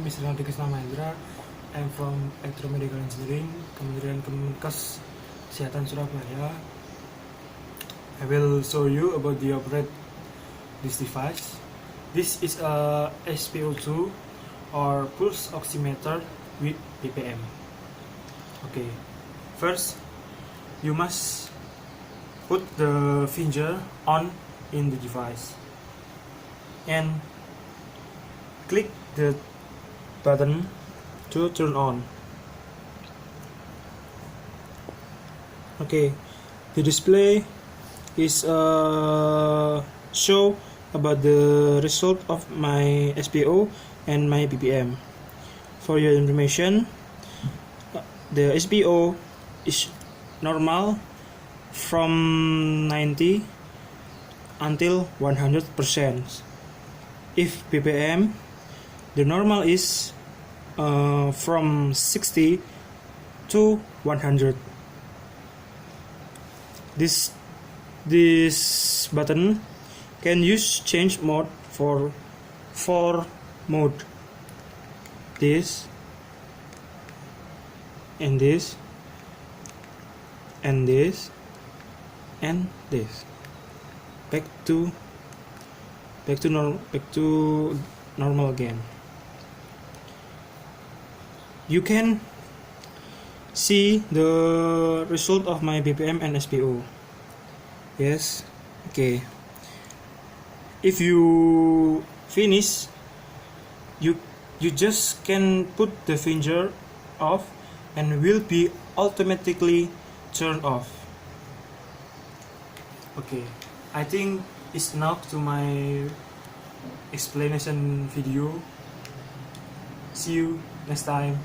name is Reynaldi I'm from Electromedical Engineering, Kementerian Kemenkes Kesehatan Surabaya. I will show you about the operate this device. This is a SPO2 or pulse oximeter with BPM. Okay, first you must put the finger on in the device and click the button to turn on. Okay, the display is show about the result of my SPO and my BPM. For your information, the SPO is normal from 90 until 100%. If BPM, the normal is from 60 to 100. This button can use change mode for 4 mode. This and this and this and this. Back to normal again. You can see the result of my BPM and SPO. Yes, okay. If you finish, you just can put the finger off and will be automatically turned off. Okay, I think it's enough to my explanation video. See you next time.